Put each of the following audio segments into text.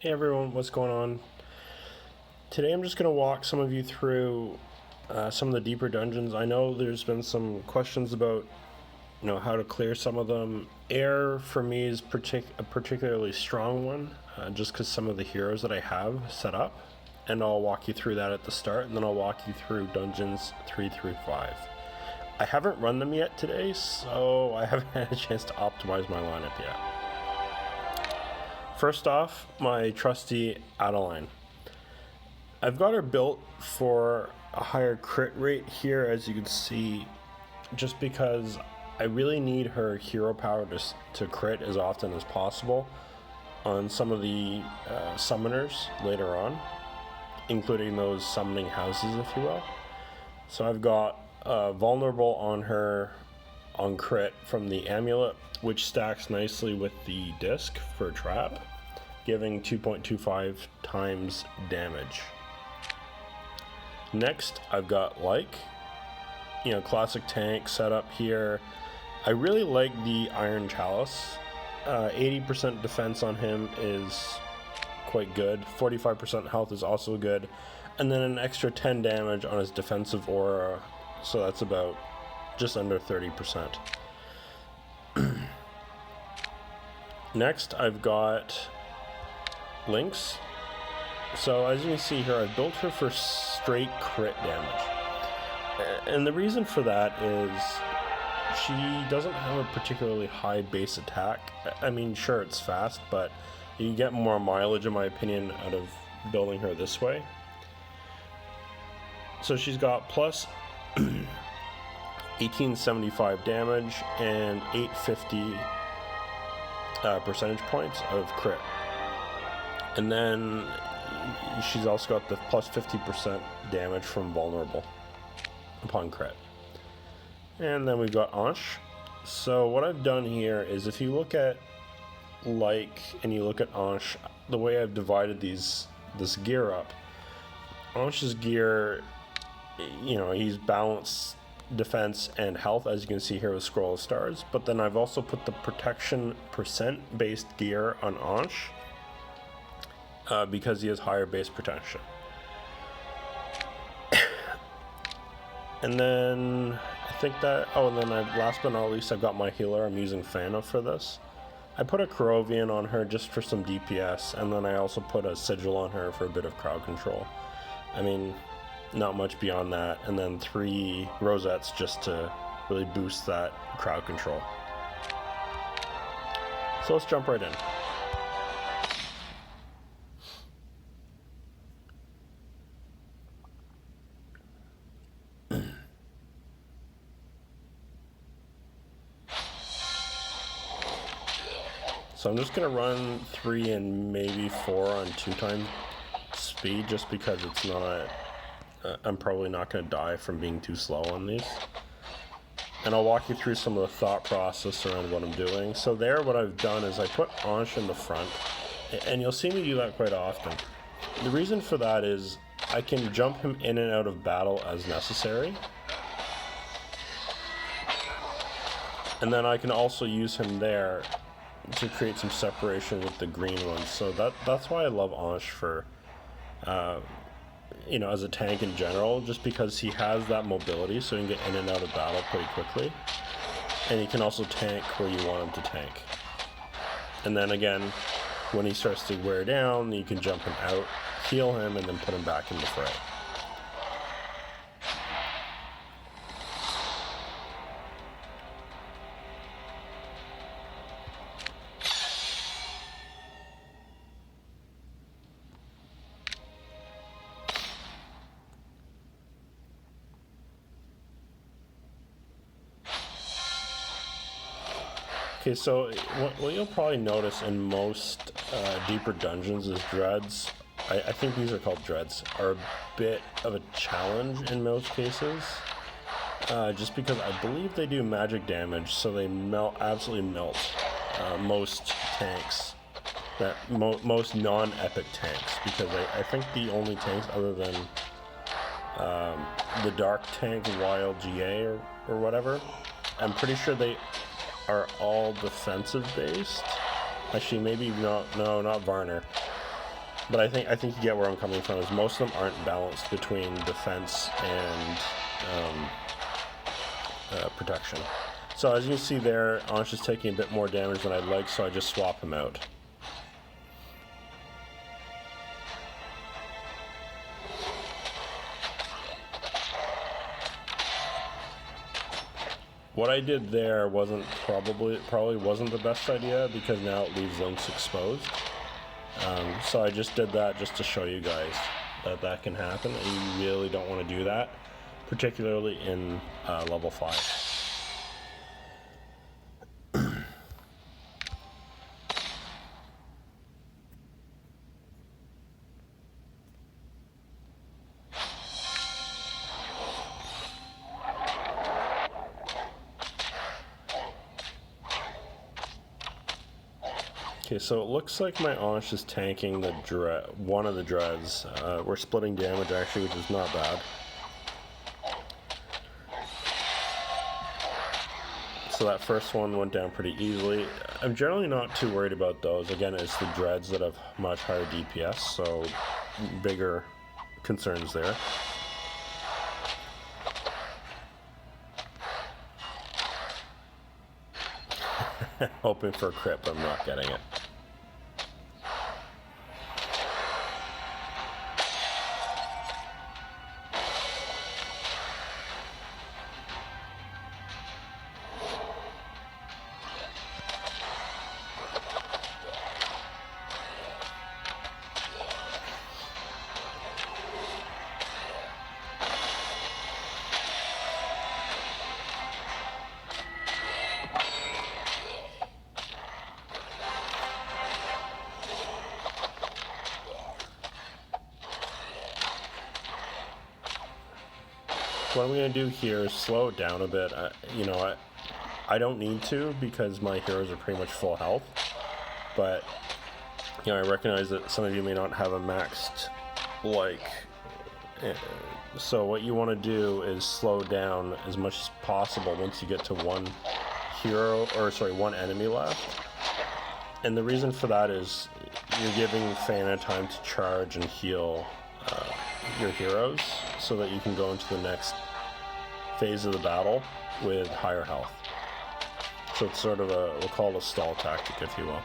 Hey everyone, what's going on? Today I'm just going to walk some of you through some of the deeper dungeons. I know there's been some questions about how to clear some of them. Air for me is a particularly strong one, just because some of the heroes that I have set up, and I'll walk you through that at the start, and then I'll walk you through dungeons 3 through 5. I haven't run them yet today, so I haven't had a chance to optimize my lineup yet. First off, my trusty Adeline. I've got her built for a higher crit rate here, as you can see, just because I really need her hero power to crit as often as possible on some of the summoners later on, including those summoning houses, if you will. So I've got vulnerable on her on crit from the amulet, which stacks nicely with the disc for trap, giving 2.25 times damage. Next, I've got classic tank setup here. I really like the Iron Chalice. 80% defense on him is quite good. 45% health is also good. And then an extra 10 damage on his defensive aura, so that's about just under 30%. Next, I've got Lynx. So as you can see here, I've built her for straight crit damage. And the reason for that is she doesn't have a particularly high base attack. I mean, sure, it's fast, but you get more mileage, in my opinion, out of building her this way. So she's got plus 1875 damage and 850 percentage points of crit. And then she's also got the plus 50% damage from vulnerable upon crit. And then we've got Ansh. So what I've done here is, if you look at and you look at Ansh, the way I've divided this gear up, Ansh's gear, he's balanced defense and health, as you can see here with Scroll of Stars, but then I've also put the protection percent based gear on Ansh, because he has higher base protection. And then I think that, and then last but not least, I've got my healer. I'm using Fana for this. I put a Korovian on her just for some DPS, and then I also put a Sigil on her for a bit of crowd control. I mean, not much beyond that, and then 3 rosettes just to really boost that crowd control. So let's jump right in. So I'm just going to run 3 and maybe 4 on 2 times speed, just because it's not... I'm probably not going to die from being too slow on these. And I'll walk you through some of the thought process around what I'm doing. So what I've done is I put Ansh in the front, and you'll see me do that quite often. The reason for that is I can jump him in and out of battle as necessary. And then I can also use him there to create some separation with the green ones. So that's why I love Ansh for, as a tank in general, just because he has that mobility, so he can get in and out of battle pretty quickly. And he can also tank where you want him to tank. And then again, when he starts to wear down, you can jump him out, heal him, and then put him back in the fray. Okay, so what you'll probably notice in most deeper dungeons is dreads. I think these are called dreads, are a bit of a challenge in most cases, just because I believe they do magic damage, so they absolutely melt most tanks, most non-epic tanks, because I think the only tanks other than the dark tank Wild GA or whatever, I'm pretty sure they are all defensive based. Actually, maybe not. No, not Varner. But I think you get where I'm coming from. Is most of them aren't balanced between defense and protection. So as you can see there, Ansh is taking a bit more damage than I'd like, so I just swap him out. What I did there probably wasn't the best idea, because now it leaves Lynx exposed. So I just did that just to show you guys that can happen, and you really don't want to do that, particularly in level 5. Okay, so it looks like my Ansh is tanking the one of the dreads. We're splitting damage actually, which is not bad. So that first one went down pretty easily. I'm generally not too worried about those. Again, it's the dreads that have much higher DPS, so bigger concerns there. Hoping for a crit, but I'm not getting it. What I'm going to do here is slow it down a bit. You know, I don't need to, because my heroes are pretty much full health. But, you know, I recognize that some of you may not have a maxed, like... So what you want to do is slow down as much as possible once you get to one enemy left. And the reason for that is you're giving Fana time to charge and heal your heroes, so that you can go into the next phase of the battle with higher health. So it's sort of we'll call it a stall tactic, if you will.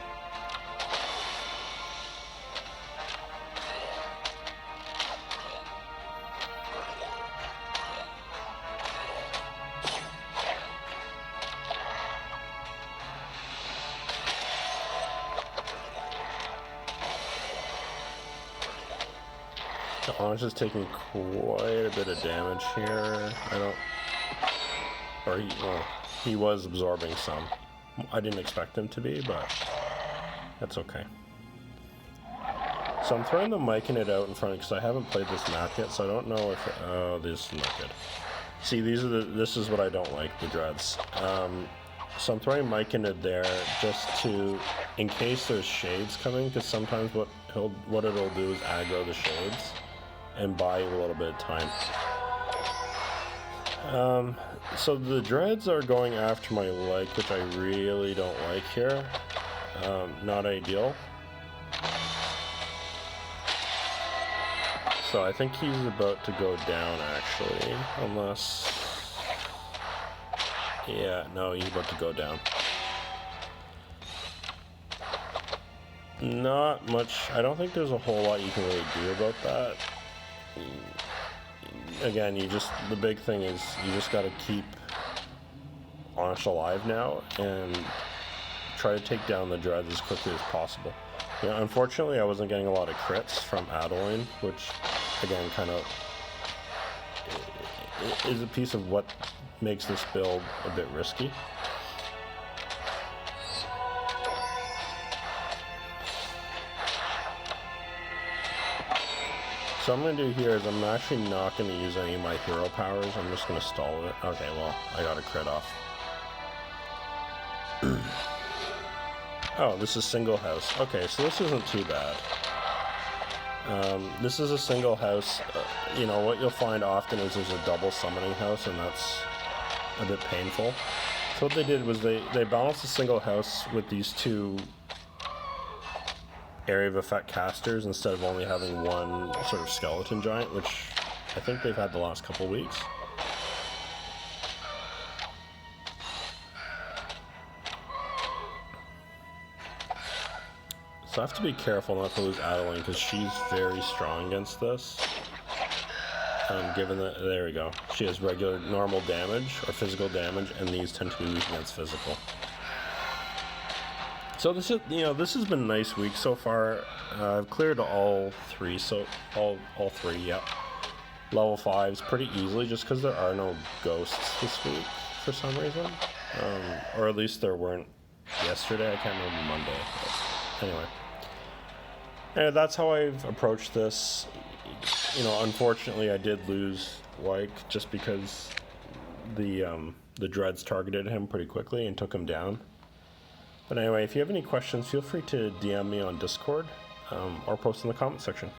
Ansh is taking quite a bit of damage here. He was absorbing some. I didn't expect him to be, but that's okay. So I'm throwing the mic in it out in front, because I haven't played this map yet, so I don't know if oh, this is not good. See, this is what I don't like, the dreads. So I'm throwing mic in it there just to, in case there's shades coming, because sometimes what it'll do is aggro the shades and buy you a little bit of time. So the dreads are going after my leg, which I really don't like here. Not ideal. So I think he's about to go down, actually, unless... Yeah, no, he's about to go down. Not much. I don't think there's a whole lot you can really do about that. Again, the big thing is you just got to keep Ansh alive now and try to take down the dreads as quickly as possible. You know, unfortunately, I wasn't getting a lot of crits from Adeline, which, again, kind of is a piece of what makes this build a bit risky. So what I'm going to do here is I'm actually not going to use any of my hero powers. I'm just going to stall it. Okay, well, I got a crit off. Oh, this is single house. Okay, so this isn't too bad. This is a single house. You know, what you'll find often is there's a double summoning house, and that's a bit painful. So what they did was they balanced the single house with these two area of effect casters instead of only having one sort of skeleton giant, which I think they've had the last couple weeks. So I have to be careful not to lose Adeline because she's very strong against this. Given that, there we go. She has regular, normal damage or physical damage, and these tend to be weak against physical. So this is, this has been a nice week so far. I've cleared all three, all three, yep. Level 5s pretty easily, just because there are no ghosts this week for some reason, or at least there weren't yesterday. I can't remember Monday. But anyway. And that's how I've approached this. Unfortunately, I did lose Wyke just because the dreads targeted him pretty quickly and took him down. But anyway, if you have any questions, feel free to DM me on Discord or post in the comment section.